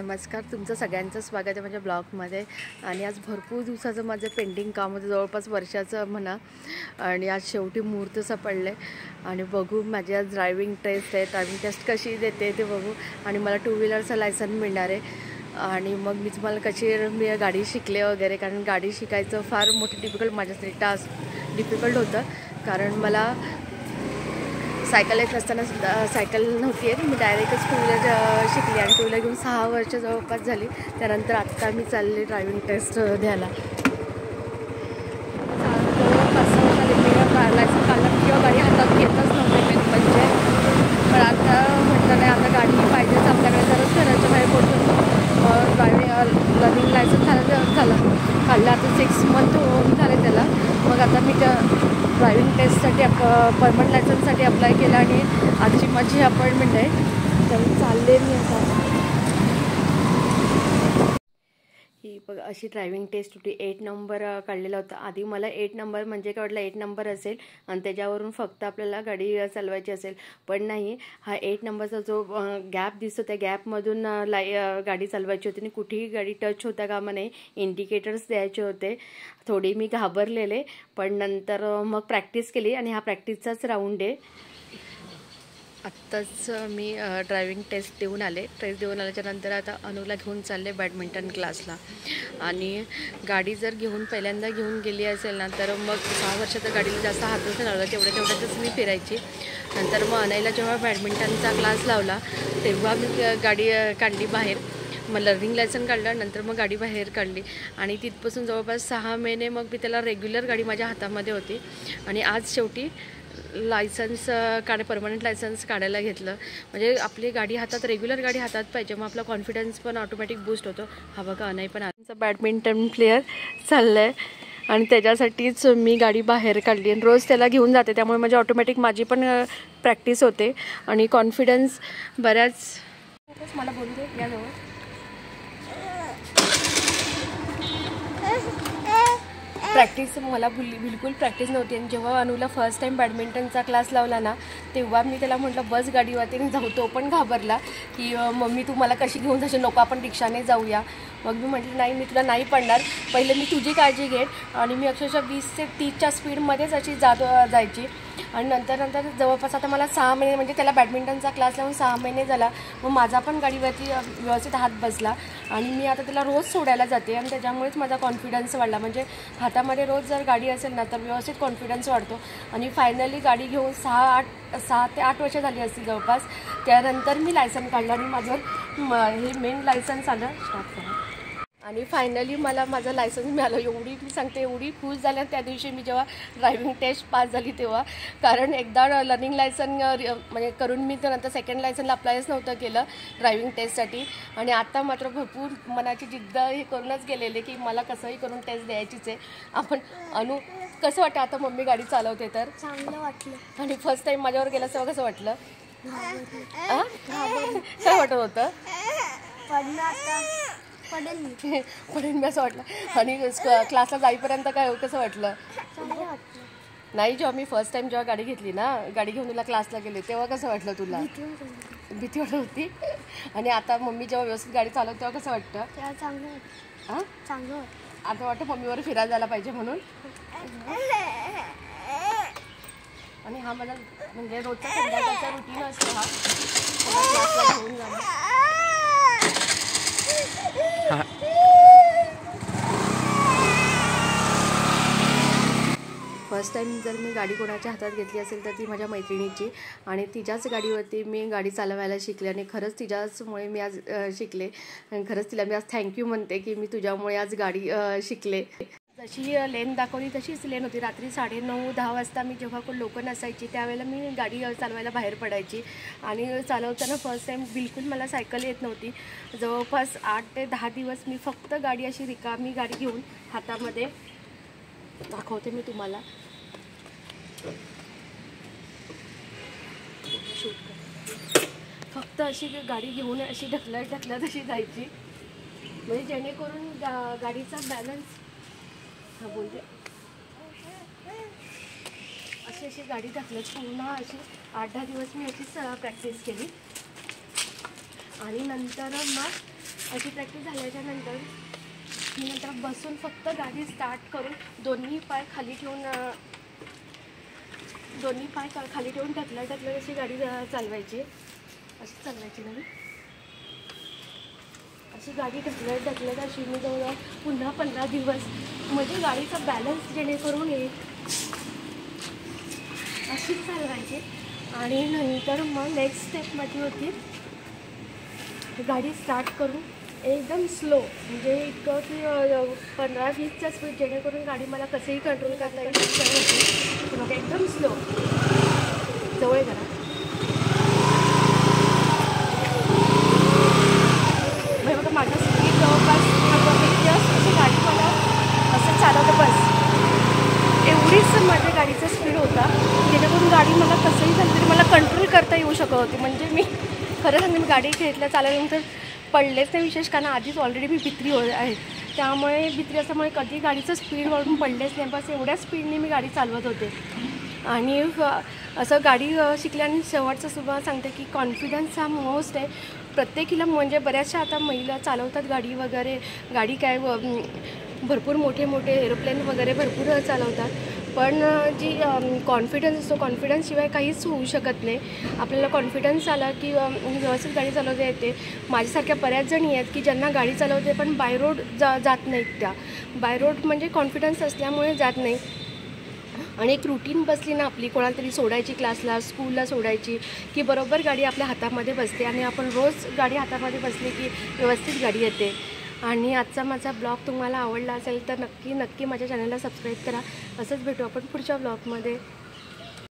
नमस्कार, तुमचं सगळ्यांचं स्वागत आहे माझ्या ब्लॉगमध्ये. आणि आज भरपूर दिवसाचं माझं पेंडिंग काम होतं, जवळपास वर्षाचं म्हणा. आणि आज शेवटी मुहूर्त सापडले आणि बघू माझी आज ड्रायव्हिंग टेस्ट आहे. ड्रायव्हिंग टेस्ट कशी देते ते बघू. आणि मला 2 व्हीलरचं लायसन मिळणार आहे. आणि मग मी तुम्हाला कशी मी गाडी शिकले वगैरे, कारण गाडी शिकायचं फार मोठं डिफिकल्ट माझ्यासाठी टास्क डिफिकल्ट होतं. कारण मला सायकल येत नसताना सुद्धा सायकल नव्हती येत, मी डायरेक्टच 2 व्हीलर शिकली. आणि 2 व्हीलर घेऊन 6 वर्ष जवळपास झाली. त्यानंतर आत्ता मी चालले ड्रायव्हिंग टेस्ट द्यायला. लायसन काढलं किंवा गाडी हातात घेतच नव्हते मी म्हणजे. पण आता म्हटलं नाही, आता गाडी पाहिजेच आपल्याकडे, तरच घराच्या बाहेर पडतो. ड्रायव्हिंग लर्निंग लायसन झालं काढलं. आता 6 मंथ होऊन झाले त्याला. मग आता मी त्या ड्रायव्हिंग टेस्टसाठी परमनंट लायसन्ससाठी अप्लाय केला आणि आजची माझी अपॉइंटमेंट आहे. तर चालले मी आता. ही बघ अशी ड्रायव्हिंग टेस्ट होती. 8 नंबर काढलेला होता. आधी मला 8 नंबर म्हणजे काय वाटलं 8 नंबर असेल आणि त्याच्यावरून फक्त आपल्याला गाडी चालवायची असेल. पण नाही, हा 8 नंबरचा जो गॅप दिसतो त्या गॅपमधून गाडी चालवायची होती आणि कुठेही गाडी टच होता कामा नये. इंडिकेटर्स द्यायचे होते. थोडी मी घाबरलेले, पण नंतर मग प्रॅक्टिस केली आणि हा प्रॅक्टिसचाच राऊंड आहे. आत्ताच मी ड्रायव्हिंग टेस्ट देऊन आले. टेस्ट देऊन आल्याच्यानंतर आता अनुला घेऊन चालले बॅडमिंटन क्लासला. आणि गाडी जर पहिल्यांदा घेऊन गेली असेल ना, तर मग 6 वर्षाच्या गाडीला जास्त हातच लावला, तेवढ्यातच मी फिरायची. नंतर मग अनायला जेव्हा बॅडमिंटनचा क्लास लावला तेव्हा मी गाडी काढली बाहेर. मग लर्निंग लायसन काढलं, नंतर मग गाडी बाहेर काढली. आणि तिथपासून जवळपास 6 महिने मग मी त्याला रेग्युलर गाडी माझ्या हातामध्ये होती. आणि आज शेवटी लायसन्स परमनंट लायसन्स काढायला घेतलं. म्हणजे आपली गाडी हातात, रेग्युलर गाडी हातात पाहिजे, मग आपला कॉन्फिडन्स पण ऑटोमॅटिक बूस्ट होतो. हा बघा अनय पण आमचा बॅडमिंटन प्लेयर चाललं आहे आणि त्याच्यासाठीच मी गाडी बाहेर काढली. आणि रोज त्याला घेऊन जाते, त्यामुळे म्हणजे ऑटोमॅटिक माझी पण प्रॅक्टिस होते आणि कॉन्फिडन्स बऱ्याच. मला बोलू दे याजवळ. प्रॅक्टिस मला बिलकुल प्रॅक्टिस नव्हती. आणि जेव्हा अनुला फर्स्ट टाईम बॅडमिंटनचा क्लास लावला ना, तेव्हा मी त्याला म्हटलं बस गाडीवरती जाऊ. तो पण घाबरला की मम्मी तू मला कशी घेऊन जाशील, नको आपण रिक्षाने जाऊया. मग मी म्हटलं नाही, मी तुला नाही पडणार, पहिले मी तुझी काळजी घेईन. आणि मी अक्षरशः 20 ते 30च्या स्पीडमध्येच अशी जायची. आणि नंतर जवळपास आता मला 6 महिने म्हणजे त्याला बॅडमिंटनचा क्लास लावून 6 महिने झाला. मग माझा पण गाडीवरती व्यवस्थित हात बसला आणि मी आता त्याला रोज सोडायला जाते. आणि त्याच्यामुळेच माझा कॉन्फिडन्स वाढला. म्हणजे हातामध्ये रोज जर गाडी असेल ना, तर व्यवस्थित कॉन्फिडन्स वाढतो. आणि फायनली गाडी घेऊन 6 ते 8 वर्ष झाली असतील जवळपास. त्यानंतर मी लायसन काढलं आणि माझं हे मेन लायसन्स आलं. स्टार्ट करा. आणि फायनली मला माझं लायसन्स मिळालं. एवढी मी सांगते, एवढी खुश झाल्या त्या दिवशी मी जेव्हा ड्रायव्हिंग टेस्ट पास झाली तेव्हा. कारण एकदा लर्निंग लायसन म्हणजे करून मी नंतर सेकंड लायसनला अप्लायच नव्हतं केलं ड्रायव्हिंग टेस्टसाठी. आणि आता मात्र भरपूर मनाची जिद्द हे करूनच गेलेले की मला कसंही करून टेस्ट द्यायचीच आहे. आपण कसं वाटतं आता मम्मी गाडी चालवते तर? चांगलं वाटलं. आणि फर्स्ट टाईम माझ्यावर गेलं तेव्हा कसं वाटलं? काय वाटत होतं? पडेल मी असं वाटलं. आणि क्लासला जाईपर्यंत काय कसं वाटलं? नाही, जेव्हा मी फर्स्ट टाइम जेव्हा गाडी घेतली ना, गाडी घेऊन तुला क्लासला गेले तेव्हा कसं वाटलं तुला? भीती वाटत होती. आणि आता मम्मी जेव्हा व्यवस्थित गाडी चालवते तेव्हा कसं वाटतं? चांगलं आता वाटतं मम्मीवर फिरायला जायला पाहिजे म्हणून. आणि हा माझा म्हणजे रोजचा संध्याकाळचा रुटीन असतो हा क्लासला घेऊन जाणं. फर्स्ट टाईम जर मी गाडी कोणाच्या हातात घेतली असेल तर ती माझ्या मैत्रिणीची. आणि तिच्याच गाडीवरती मी गाडी चालवायला शिकले. आणि खरंच तिच्याचमुळे मी आज शिकले. आणि खरंच तिला मी आज थँक्यू म्हणते की मी तुझ्यामुळे आज गाडी शिकले. जशी लेन दाखवली तशीच लेन होती. रात्री 9:30-10 वाजता मी जेव्हा कोण लोक नसायची त्यावेळेला मी गाडी चालवायला बाहेर पडायची. आणि चालवताना फर्स्ट टाईम बिलकुल मला सायकल येत नव्हती. जवळपास 8 ते 10 दिवस मी फक्त गाडी अशी रिकामी गाडी घेऊन हातामध्ये दाखवते मी तुम्हाला. फक्त अशी गाडी घेऊन अशी ढकलत अशी जायची, म्हणजे जेणेकरून गाडीचा बॅलन्स बोलते अशी गाडी ढकलत पूर्ण अशी 8-10 दिवस मी अशीच प्रॅक्टिस केली. आणि नंतर मग अशी प्रॅक्टिस झाल्याच्या नंतर मी नंतर बसून फक्त गाडी स्टार्ट करून दोन्ही पाय खाली ठेवून ढकलत अशी गाडी चालवायची. अशी चालवायची ना मी. अशी गाडी ढकलत अशी मी जवळ पुन्हा 15 दिवस म्हणजे गाडीचा बॅलन्स जेणेकरून येईल अशीच चालवायची. आणि नंतर मग नेक्स्ट स्टेपमध्ये होती गाडी स्टार्ट करून एकदम स्लो, म्हणजे इतकं की 15-20चा स्पीड, जेणेकरून गाडी मला कसंही कंट्रोल करता येईल. मग एकदम स्लो जवळ करा. म्हणजे बघा माझा स्पीड जवळपास जस्ट अशी गाडी मला असं चालवतं बस एवढीच माझ्या गाडीचा स्पीड होता, जेणेकरून गाडी मला कसंही झालं तरी मला कंट्रोल करता येऊ शकत होती. म्हणजे मी खरं सांगते, मी गाडी घेतल्या चालवल्यानंतर पडलेच नाही, विशेष कारण आधीच ऑलरेडी मी भित्री आहे, त्यामुळे भित्री असल्यामुळे कधी गाडीचं स्पीड वाढून पडलेच नाही. बस एवढ्या स्पीडने मी गाडी चालवत होते. आणि असं गाडी शिकल्याने शेवटचं सुद्धा सांगते की कॉन्फिडन्स हा मोस्ट आहे प्रत्येकीला. म्हणजे बऱ्याचशा आता महिला चालवतात गाडी वगैरे, गाडी काय भरपूर मोठे एरोप्लेन वगैरे भरपूर चालवतात, पण जी कॉन्फिडन्स असतो, कॉन्फिडन्सशिवाय काहीच होऊ शकत नाही. आपल्याला कॉन्फिडन्स आला की व्यवस्थित गाडी चालवता येते. माझ्यासारख्या बऱ्याच जणी आहेत की ज्यांना गाडी चालवते पण बाय रोड जात नाहीत. त्या बाय रोड म्हणजे कॉन्फिडन्स असल्यामुळे जात नाही. आणि एक रुटीन बसली ना आपली, कोणाला तरी सोडायची क्लासला, स्कूलला सोडायची, की बरोबर गाडी आपल्या हातामध्ये बसते आणि आपण रोज गाडी हातामध्ये बसली की व्यवस्थित गाडी येते. आणि आजचा माझा ब्लॉग तुम्हाला आवडला असेल तर नक्की माझ्या चॅनलला सबस्क्राईब करा. असंच भेटू आपण पुढच्या ब्लॉगमध्ये.